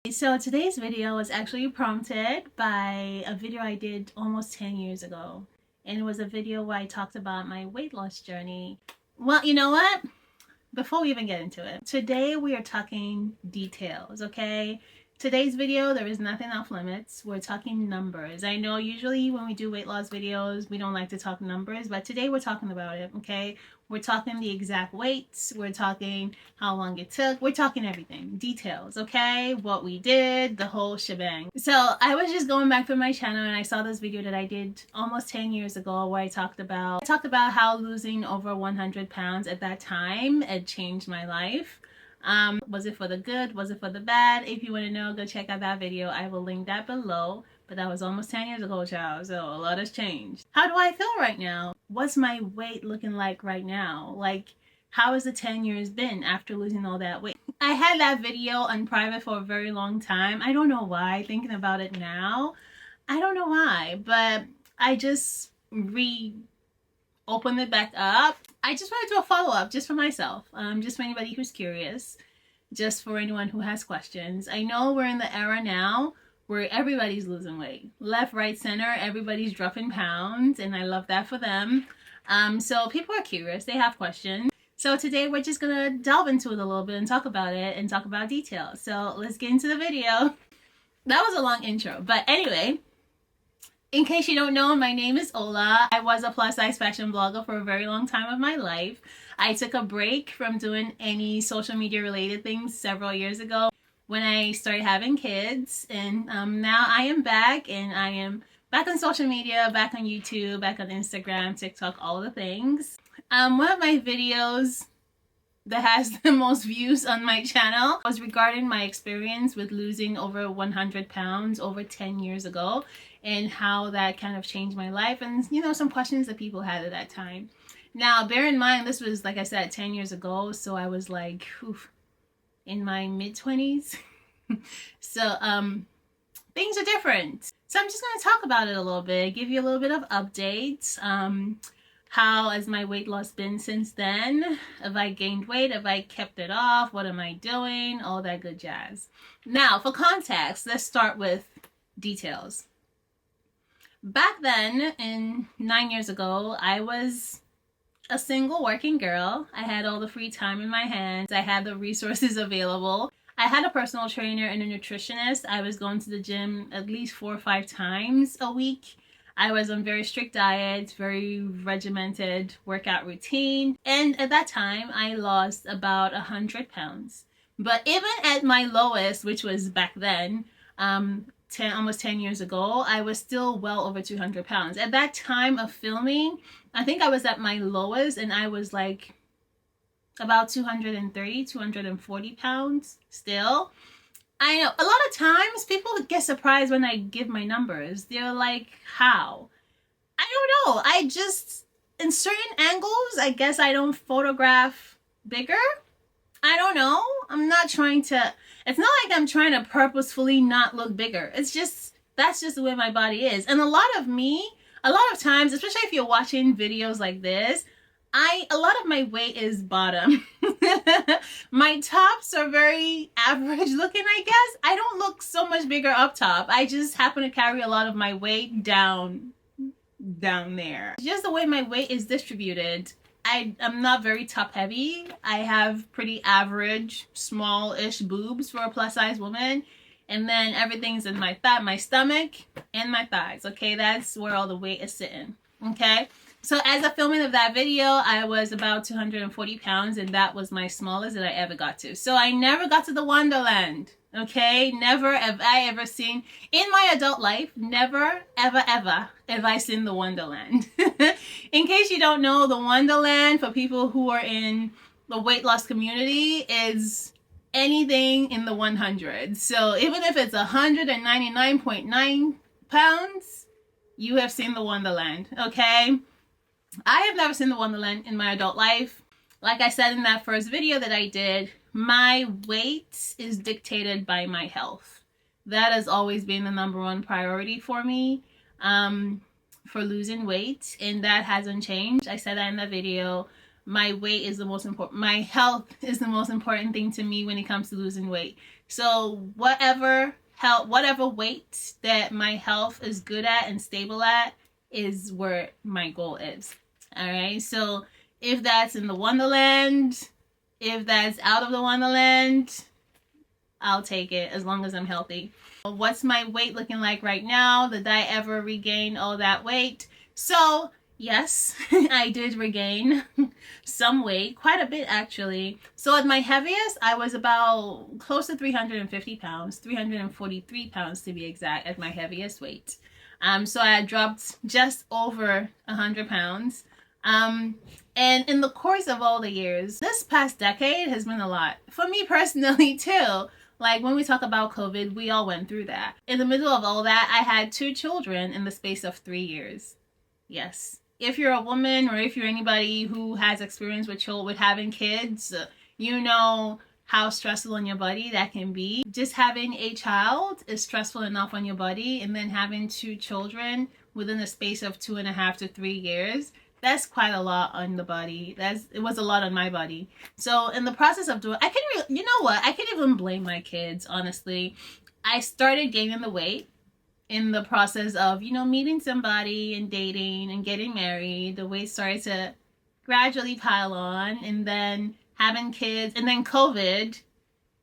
So today's video was actually prompted by a video I did almost 10 years ago. And it was a video where I talked about my weight loss journey. Well, you know what? Before we even get into it, today we are talking details, okay? Today's video, there is nothing off limits. We're talking numbers. I know usually when we do weight loss videos, we don't like to talk numbers, but today we're talking about it, okay? We're talking the exact weights. We're talking how long it took. We're talking everything. Details, okay? What we did, the whole shebang. So I was just going back through my channel and I saw this video that I did almost 10 years ago where I talked about how losing over 100 pounds at that time had changed my life. Was it for the good? Was it for the bad? If you want to know, go check out that video. I will link that below. But that was almost 10 years ago, child, so a lot has changed. How do I feel right now? What's my weight looking like right now? Like, how has the 10 years been after losing all that weight? I had that video on private for a very long time. I don't know why, thinking about it now. I don't know why, but I just opened it back up. I just want to do a follow-up just for myself, just for anybody who's curious, just for anyone who has questions. I know we're in the era now where everybody's losing weight. Left, right, center, everybody's dropping pounds, and I love that for them. So people are curious, they have questions. So today we're just gonna delve into it a little bit and talk about it and talk about details. So let's get into the video. That was a long intro, but anyway, in case you don't know, my name is Ola. I was a plus size fashion blogger for a very long time of my life. I took a break from doing any social media related things several years ago when I started having kids, and now I am back, and I am back on social media, back on YouTube, back on Instagram, TikTok, all the things. One of my videos that has the most views on my channel was regarding my experience with losing over 100 pounds over 10 years ago and how that kind of changed my life, and you know, some questions that people had at that time. Now bear in mind, this was, like I said, 10 years ago, so I was like, oof, in my mid-20s. So things are different. So I'm just going to talk about it a little bit, give you a little bit of updates. How has my weight loss been since then? Have I gained weight? Have I kept it off? What am I doing? All that good jazz. Now, for context, let's start with details. Back then, 9 years ago, I was a single working girl. I had all the free time in my hands. I had the resources available. I had a personal trainer and a nutritionist. I was going to the gym at least 4 or 5 times a week. I was on very strict diets, very regimented workout routine. And at that time, I lost about 100 pounds. But even at my lowest, which was back then, almost 10 years ago, I was still well over 200 pounds. At that time of filming, I think I was at my lowest, and I was like about 230, 240 pounds still. I know a lot of times people get surprised when I give my numbers. They're like, how? I don't know. I just, in certain angles, I guess I don't photograph bigger. I don't know. I'm not trying to, it's not like I'm trying to purposefully not look bigger. It's just, that's just the way my body is. And a lot of times, especially if you're watching videos like this, a lot of my weight is bottom. My tops are very average looking, I guess. I don't look so much bigger up top. I just happen to carry a lot of my weight down there. Just the way my weight is distributed. I'm not very top heavy. I have pretty average, small-ish boobs for a plus size woman. And then everything's in my stomach and my thighs. Okay, that's where all the weight is sitting. Okay. So as a filming of that video, I was about 240 pounds, and that was my smallest that I ever got to. So I never got to the Wonderland, okay? Never have I ever seen, in my adult life, never, ever, ever have I seen the Wonderland. In case you don't know, the Wonderland, for people who are in the weight loss community, is anything in the 100s. So even if it's 199.9 pounds, you have seen the Wonderland, okay? I have never seen the Wonderland in my adult life. Like I said in that first video that I did, my weight is dictated by my health. That has always been the #1 priority for me, for losing weight, and that hasn't changed. I said that in the video. My weight is the most important. My health is the most important thing to me when it comes to losing weight. So whatever weight that my health is good at and stable at is where my goal is. All right. So if that's in the Wonderland, if that's out of the Wonderland, I'll take it as long as I'm healthy. What's my weight looking like right now? Did I ever regain all that weight? So yes, I did regain some weight, quite a bit actually. So at my heaviest, I was about close to 350 pounds, 343 pounds to be exact at my heaviest weight. So I dropped just over 100 pounds. And in the course of all the years, this past decade has been a lot. For me personally too. Like when we talk about COVID, we all went through that. In the middle of all that, I had 2 children in the space of 3 years. Yes. If you're a woman or if you're anybody who has experience with having kids, you know how stressful on your body that can be. Just having a child is stressful enough on your body, and then having 2 children within the space of 2.5 to 3 years, that's quite a lot on the body. It was a lot on my body. So in the process of doing, you know what? I can't even blame my kids, honestly. I started gaining the weight in the process of, meeting somebody and dating and getting married. The weight started to gradually pile on, and then having kids, and then COVID,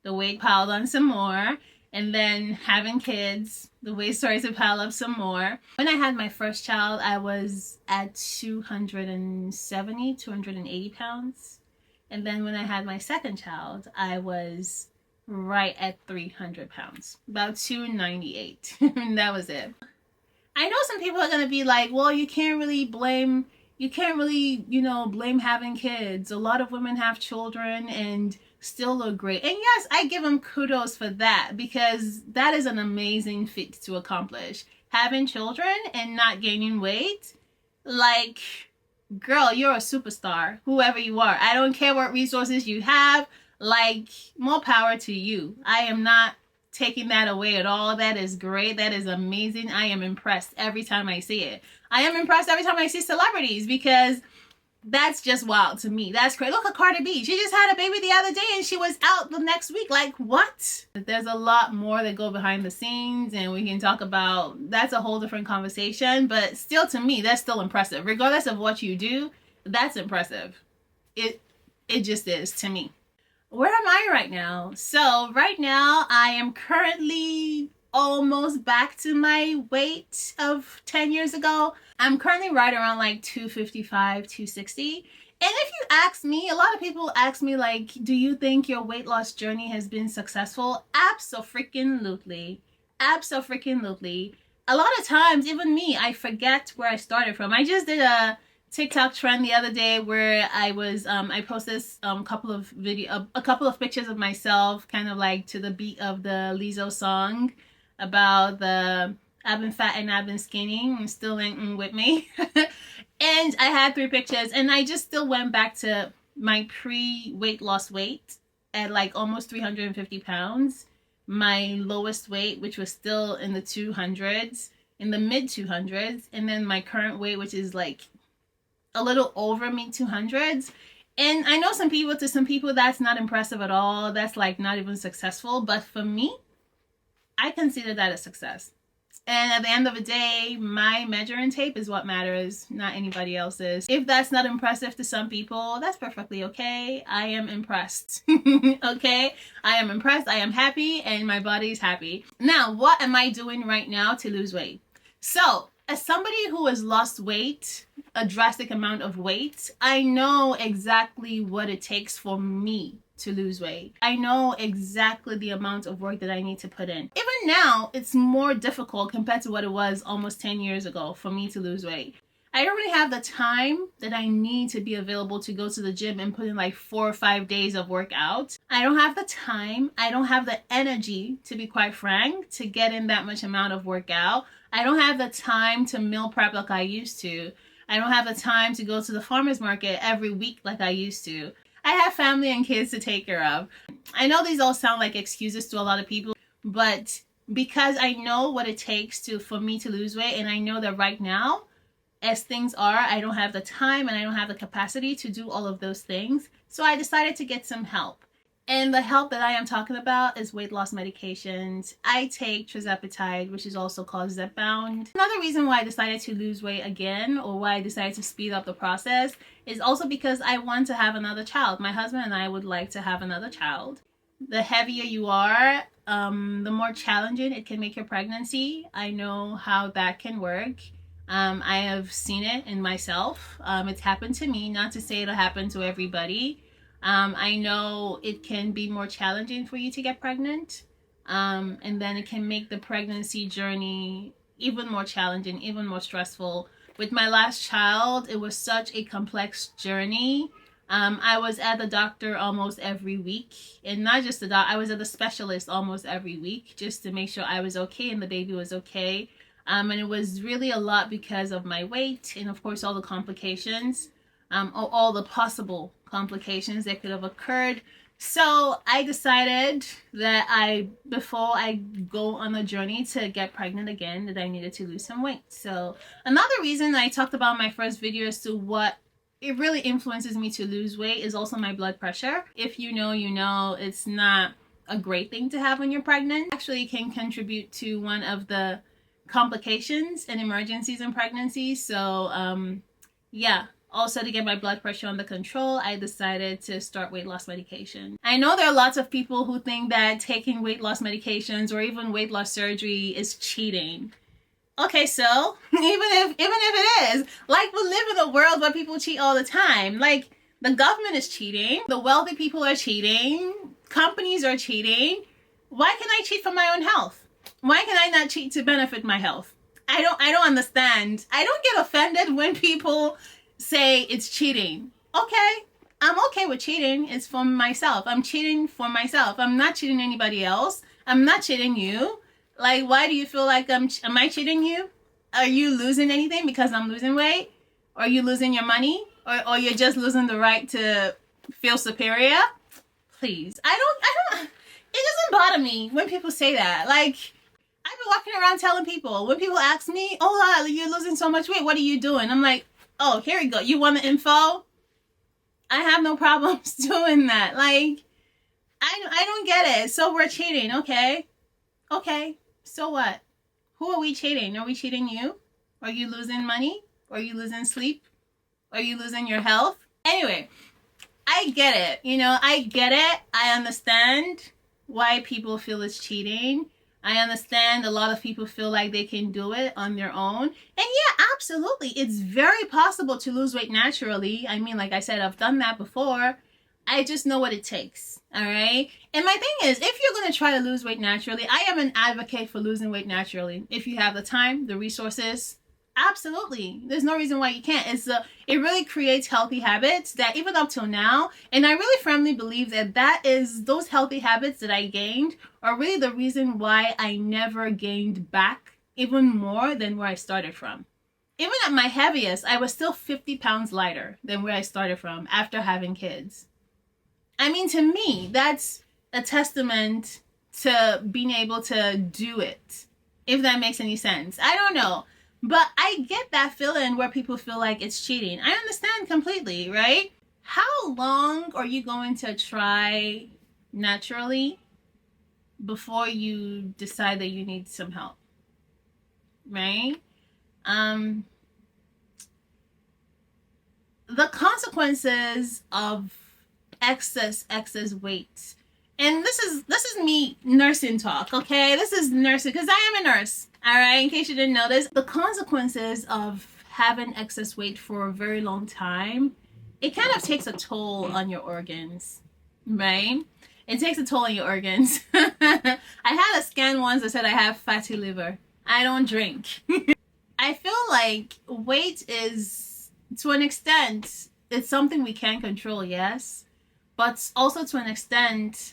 the weight piled on some more, and then having kids, the weight started to pile up some more. When I had my first child, I was at 280 pounds. And then when I had my second child, I was right at 300 pounds, about 298. And that was it. I know some people are going to be like, well, you can't really blame having kids. A lot of women have children and still look great. And yes, I give them kudos for that, because that is an amazing feat to accomplish. Having children and not gaining weight, like, girl, you're a superstar, whoever you are. I don't care what resources you have, like, more power to you. I am not taking that away at all. That is great. That is amazing. I am impressed every time I see it. I am impressed every time I see celebrities, because that's just wild to me. That's crazy. Look at Cardi B. She just had a baby the other day and she was out the next week. Like, what? There's a lot more that go behind the scenes, and we can talk about, that's a whole different conversation, but still, to me, that's still impressive. Regardless of what you do, that's impressive. It just is to me. Where am I right now? So right now I am currently almost back to my weight of 10 years ago. I'm currently right around like 255, 260. And if you ask me, a lot of people ask me, like, do you think your weight loss journey has been successful? Abso-freaking-lutely. Abso-freaking-lutely. A lot of times, even me, I forget where I started from. I just did a TikTok trend the other day where I was I posted a couple of pictures of myself, kind of like to the beat of the Lizzo song about the I've been fat and I've been skinny and still ain't with me. And I had 3 pictures, and I just still went back to my pre-weight loss weight at like almost 350 pounds. My lowest weight, which was still in the 200s, in the mid 200s, and then my current weight, which is like a little over mid 200s. And I know some people that's not impressive at all. That's like not even successful. But for me, I consider that a success. And at the end of the day, my measuring tape is what matters, not anybody else's. If that's not impressive to some people, that's perfectly okay. I am impressed. Okay? I am impressed. I am happy, and my body's happy. Now, what am I doing right now to lose weight? So, as somebody who has lost weight, a drastic amount of weight, I know exactly what it takes for me to lose weight. I know exactly the amount of work that I need to put in. Even now, it's more difficult compared to what it was almost 10 years ago for me to lose weight. I don't really have the time that I need to be available to go to the gym and put in like 4 or 5 days of workout. I don't have the time. I don't have the energy, to be quite frank, to get in that much amount of workout. I don't have the time to meal prep like I used to. I don't have the time to go to the farmer's market every week like I used to. I have family and kids to take care of. I know these all sound like excuses to a lot of people, but because I know what it takes for me to lose weight, and I know that right now, as things are, I don't have the time and I don't have the capacity to do all of those things. So I decided to get some help. And the help that I am talking about is weight loss medications. I take tirzepatide, which is also called Zepbound. Another reason why I decided to lose weight again, or why I decided to speed up the process, is also because I want to have another child. My husband and I would like to have another child. The heavier you are, the more challenging it can make your pregnancy. I know how that can work. I have seen it in myself. It's happened to me, not to say it'll happen to everybody. I know it can be more challenging for you to get pregnant. And then it can make the pregnancy journey even more challenging, even more stressful. With my last child, it was such a complex journey. I was at the doctor almost every week, and not just the doctor, I was at the specialist almost every week just to make sure I was okay and the baby was okay. And it was really a lot because of my weight and of course all the complications, all the possible complications that could have occurred. So I decided that before I go on the journey to get pregnant again, that I needed to lose some weight. So another reason I talked about in my first video as to what it really influences me to lose weight is also my blood pressure. If you know, you know, it's not a great thing to have when you're pregnant. Actually, it can contribute to one of the complications and emergencies in pregnancy. So yeah. Also, to get my blood pressure under control, I decided to start weight loss medication. I know there are lots of people who think that taking weight loss medications or even weight loss surgery is cheating. Okay, so even if it is, like, we live in a world where people cheat all the time. Like, the government is cheating, the wealthy people are cheating, companies are cheating. Why can I cheat for my own health? Why can I not cheat to benefit my health? I don't understand. I don't get offended when people say it's cheating. Okay, I'm okay with cheating. It's for myself. I'm cheating for myself. I'm not cheating anybody else. I'm not cheating you. Like, why do you feel like am I cheating you? Are you losing anything because I'm losing weight? Or are you losing your money? Or you're just losing the right to feel superior? Please. I don't, it doesn't bother me when people say that. Like, I've been walking around telling people, when people ask me, oh, you're losing so much weight, what are you doing? I'm like, oh, here we go. You want the info? I have no problems doing that. Like, I don't get it. So we're cheating, okay? Okay, so what? Who are we cheating? Are we cheating you? Are you losing money? Are you losing sleep? Are you losing your health? Anyway, I get it. You know, I get it. I understand why people feel it's cheating. I understand a lot of people feel like they can do it on their own. And yeah, absolutely. It's very possible to lose weight naturally. I mean, like I said, I've done that before. I just know what it takes. All right. And my thing is, if you're going to try to lose weight naturally, I am an advocate for losing weight naturally. If you have the time, the resources, absolutely. There's no reason why you can't. It really creates healthy habits that even up till now, and I really firmly believe that those healthy habits that I gained are really the reason why I never gained back even more than where I started from. Even at my heaviest, I was still 50 pounds lighter than where I started from after having kids. I mean, to me, that's a testament to being able to do it, if that makes any sense. I don't know. But I get that feeling where people feel like it's cheating. I understand completely, right? How long are you going to try naturally before you decide that you need some help? Right? The consequences of excess weight. And this is me nursing talk, okay? This is nursing, because I am a nurse, all right? In case you didn't know this, the consequences of having excess weight for a very long time, it kind of takes a toll on your organs, right? It takes a toll on your organs. I had a scan once that said I have fatty liver. I don't drink. I feel like weight is, to an extent, it's something we can control, yes, but also to an extent,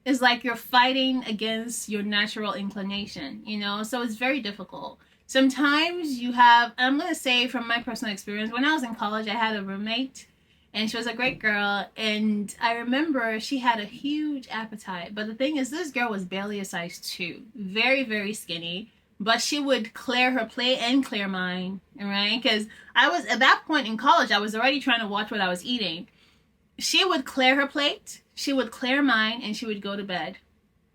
it's like you're fighting against your natural inclination, you know? So it's very difficult. Sometimes you have, I'm going to say from my personal experience, when I was in college, I had a roommate, and she was a great girl, and I remember she had a huge appetite. But the thing is, this girl was barely a size 2, very, very skinny, but she would clear her plate and clear mine, right? Because I was, at that point in college, I was already trying to watch what I was eating. She would clear her plate, she would clear her mind and she would go to bed.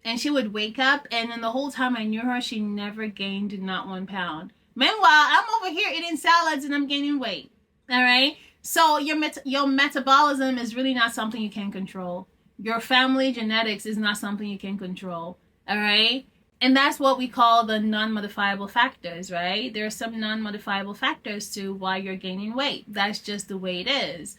And she would wake up, and then the whole time I knew her, she never gained not 1 pound. Meanwhile, I'm over here eating salads and I'm gaining weight. All right? So your metabolism is really not something you can control. Your family genetics is not something you can control. All right? And that's what we call the non-modifiable factors, right? There are some non-modifiable factors to why you're gaining weight. That's just the way it is.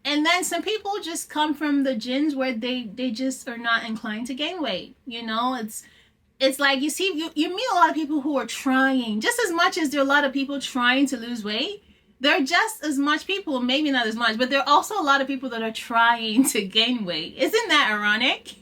And then some people just come from the genes where they just are not inclined to gain weight. You know, it's like you meet a lot of people who are trying. Just as much as there are a lot of people trying to lose weight, there are just as much people, maybe not as much, but there are also a lot of people that are trying to gain weight. Isn't that ironic?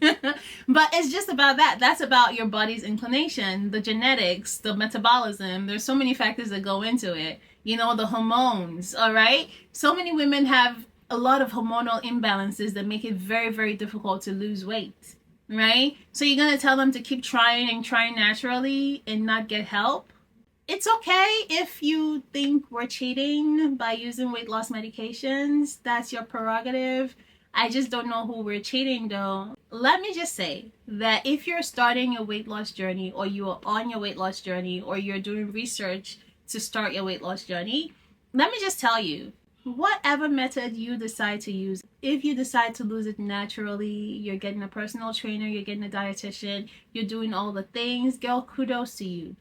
But it's just about that. That's about your body's inclination, the genetics, the metabolism. There's so many factors that go into it. You know, the hormones, all right? So many women have a lot of hormonal imbalances that make it very, very difficult to lose weight, right? So you're going to tell them to keep trying and trying naturally and not get help? It's okay if you think we're cheating by using weight loss medications. That's your prerogative. I just don't know who we're cheating though. Let me just say that if you're starting your weight loss journey, or you are on your weight loss journey, or you're doing research to start your weight loss journey, let me just tell you, whatever method you decide to use, if you decide to lose it naturally, you're getting a personal trainer, you're getting a dietitian, you're doing all the things, girl, kudos to you.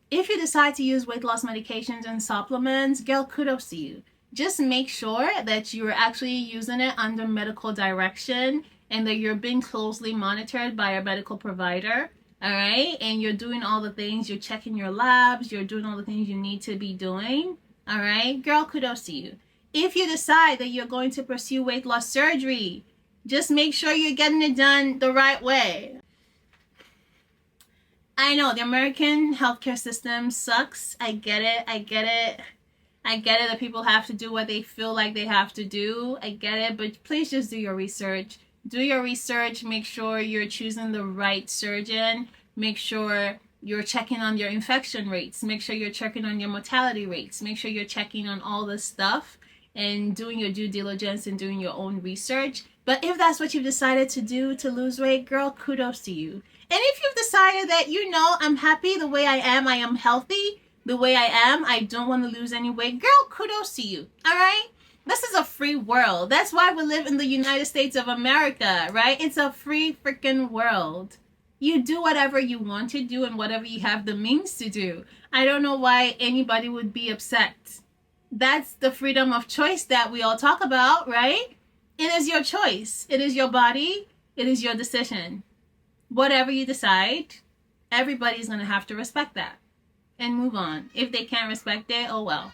If you decide to use weight loss medications and supplements, girl, kudos to you. Just make sure that you're actually using it under medical direction and that you're being closely monitored by a medical provider, all right? And you're doing all the things, you're checking your labs, you're doing all the things you need to be doing, all right? Girl, kudos to you. If you decide that you're going to pursue weight loss surgery, just make sure you're getting it done the right way. I know the American healthcare system sucks. I get it. I get it that people have to do what they feel like they have to do. I get it. But please just do your research. Do your research. Make sure you're choosing the right surgeon. Make sure you're checking on your infection rates. Make sure you're checking on your mortality rates. Make sure you're checking on all this stuff and doing your due diligence and doing your own research. But if that's what you've decided to do to lose weight, girl, kudos to you. And if you've decided that, you know, I'm happy the way I am healthy the way I am, I don't want to lose any weight, girl, kudos to you, all right? This is a free world. That's why we live in the United States of America, right? It's a free freaking world. You do whatever you want to do and whatever you have the means to do. I don't know why anybody would be upset. That's the freedom of choice that we all talk about, right? It is your choice. It is your body. It is your decision. Whatever you decide, everybody's going to have to respect that and move on. If they can't respect it, oh well.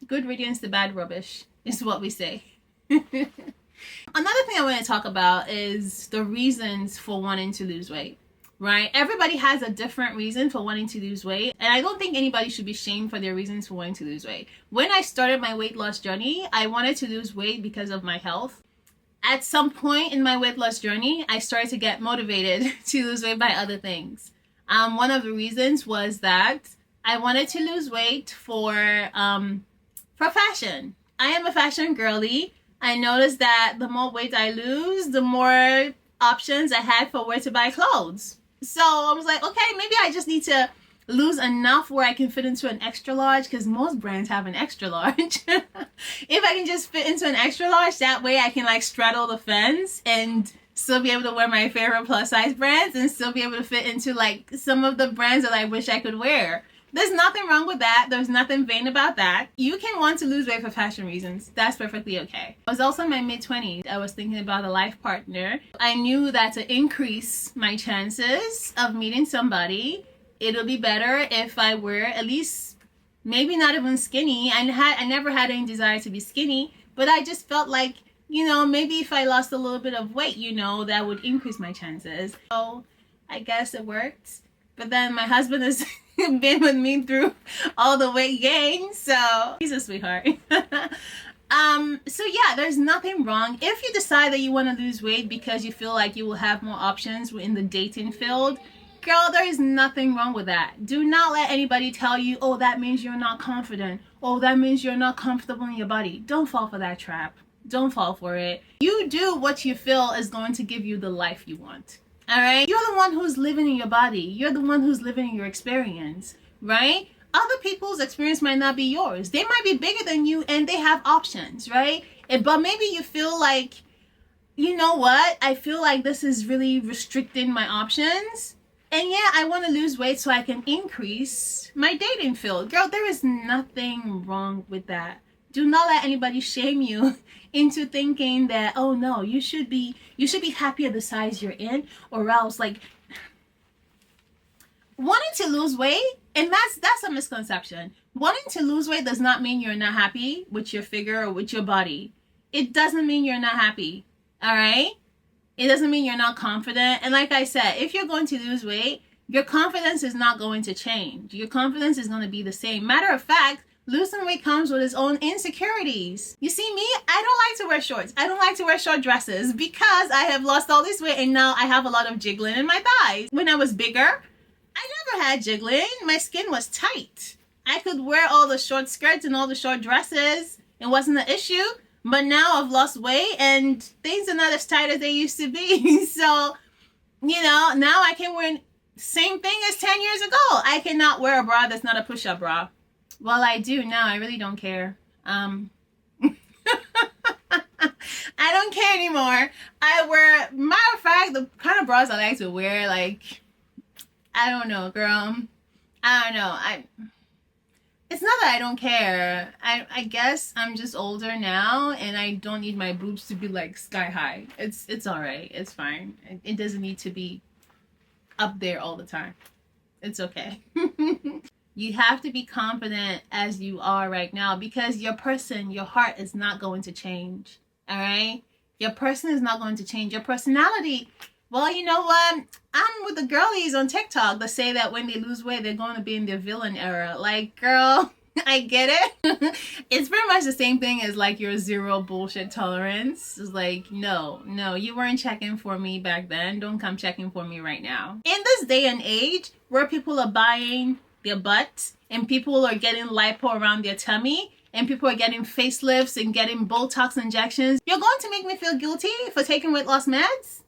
Good riddance to bad rubbish is what we say. Another thing I want to talk about is the reasons for wanting to lose weight, right? Everybody has a different reason for wanting to lose weight, and I don't think anybody should be shamed for their reasons for wanting to lose weight. When I started my weight loss journey, I wanted to lose weight because of my health. At some point in my weight loss journey, I started to get motivated to lose weight by other things. One of the reasons was that I wanted to lose weight for fashion. I am a fashion girly. I noticed that the more weight I lose, the more options I had for where to buy clothes. So I was like, okay, maybe I just need to lose enough where I can fit into an extra large, because most brands have an extra large. If I can just fit into an extra large, that way I can like straddle the fence and still be able to wear my favorite plus size brands and still be able to fit into like some of the brands that I wish I could wear. There's nothing wrong with that. There's nothing vain about that. You can want to lose weight for fashion reasons. That's perfectly okay. I was also in my mid-20s. I was thinking about a life partner. I knew that to increase my chances of meeting somebody, it'll be better if I were at least maybe not even skinny. I never had any desire to be skinny, but I just felt like, you know, maybe if I lost a little bit of weight, you know, that would increase my chances. So I guess it worked. But then my husband has been with me through all the weight gain, so he's a sweetheart. So yeah, there's nothing wrong. If you decide that you want to lose weight because you feel like you will have more options in the dating field, girl, there is nothing wrong with that. Do not let anybody tell you, oh, that means you're not confident. Oh, that means you're not comfortable in your body. Don't fall for that trap. Don't fall for it. You do what you feel is going to give you the life you want. All right? You're the one who's living in your body. You're the one who's living in your experience, right? Other people's experience might not be yours. They might be bigger than you and they have options, right? But maybe you feel like, you know what? I feel like this is really restricting my options. And yeah, I want to lose weight so I can increase my dating field. Girl, there is nothing wrong with that. Do not let anybody shame you into thinking that, oh no, you should be happy at the size you're in, or else like wanting to lose weight, and that's a misconception. Wanting to lose weight does not mean you're not happy with your figure or with your body. It doesn't mean you're not happy. All right? It doesn't mean you're not confident. And like I said, if you're going to lose weight, your confidence is not going to change. Your confidence is going to be the same. Matter of fact, losing weight comes with its own insecurities. You see me? I don't like to wear shorts. I don't like to wear short dresses because I have lost all this weight and now I have a lot of jiggling in my thighs. When I was bigger, I never had jiggling. My skin was tight. I could wear all the short skirts and all the short dresses. It wasn't an issue. But now I've lost weight and things are not as tight as they used to be. So, you know, now I can wear same thing as 10 years ago. I cannot wear a bra that's not a push-up bra. Well, I do now. I really don't care. I don't care anymore. I wear, matter of fact, the kind of bras I like to wear, like, I don't know, girl. I don't know. It's not that I don't care. I guess I'm just older now and I don't need my boobs to be like sky high. It's all right. It's fine. It doesn't need to be up there all the time. It's okay. You have to be confident as you are right now because your person, your heart is not going to change. All right? Your person is not going to change. Your personality, well, you know what? I'm with the girlies on TikTok that say that when they lose weight, they're going to be in their villain era. Like, girl, I get it. It's pretty much the same thing as like your zero bullshit tolerance. It's like, no, you weren't checking for me back then. Don't come checking for me right now. In this day and age where people are buying their butts and people are getting lipo around their tummy and people are getting facelifts and getting Botox injections, you're going to make me feel guilty for taking weight loss meds?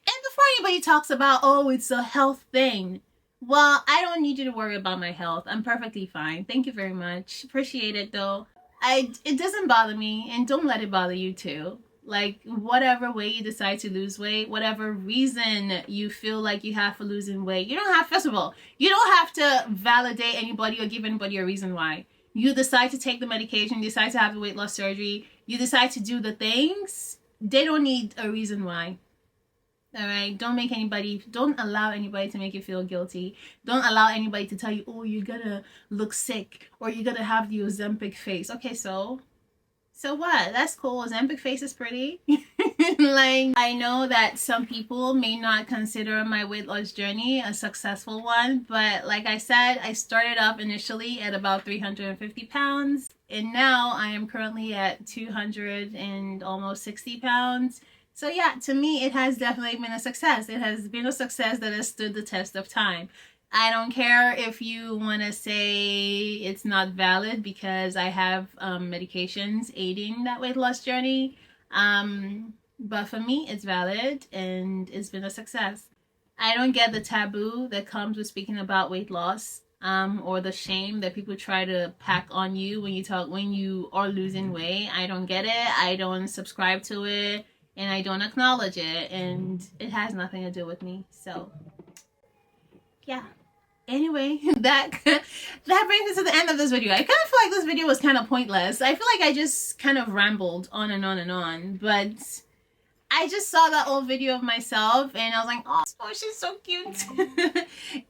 And before anybody talks about, oh, it's a health thing. Well, I don't need you to worry about my health. I'm perfectly fine. Thank you very much. Appreciate it though. It doesn't bother me and don't let it bother you too. Like whatever way you decide to lose weight, whatever reason you feel like you have for losing weight, you don't have, first of all, you don't have to validate anybody or give anybody a reason why. You decide to take the medication, you decide to have the weight loss surgery, you decide to do the things, they don't need a reason why. All right, don't allow anybody to make you feel guilty. Don't allow anybody to tell you, oh, you're gonna look sick or you're gonna have the Ozempic face. Okay, so what? That's cool. Ozempic face is pretty. Like, I know that some people may not consider my weight loss journey a successful one, but like I said, I started off initially at about 350 pounds, and now I am currently at 200 and almost 60 pounds. So yeah, to me, it has definitely been a success. It has been a success that has stood the test of time. I don't care if you want to say it's not valid because I have medications aiding that weight loss journey. But for me, it's valid and it's been a success. I don't get the taboo that comes with speaking about weight loss, or the shame that people try to pack on you when you are losing weight. I don't get it. I don't subscribe to it. And I don't acknowledge it, and it has nothing to do with me. So, yeah. Anyway, that brings us to the end of this video. I kind of feel like this video was kind of pointless. I feel like I just kind of rambled on and on and on. But I just saw that old video of myself, and I was like, oh, she's so cute.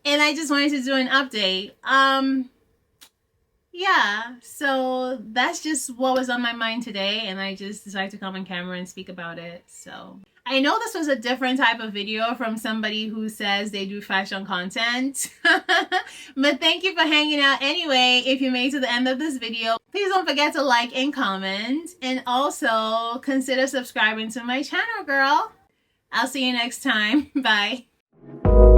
And I just wanted to do an update. Yeah, so that's just what was on my mind today, and I just decided to come on camera and speak about it. So I know this was a different type of video from somebody who says they do fashion content, but thank you for hanging out anyway. If you made it to the end of this video, please don't forget to like and comment, and also consider subscribing to my channel, girl. I'll see you next time. Bye.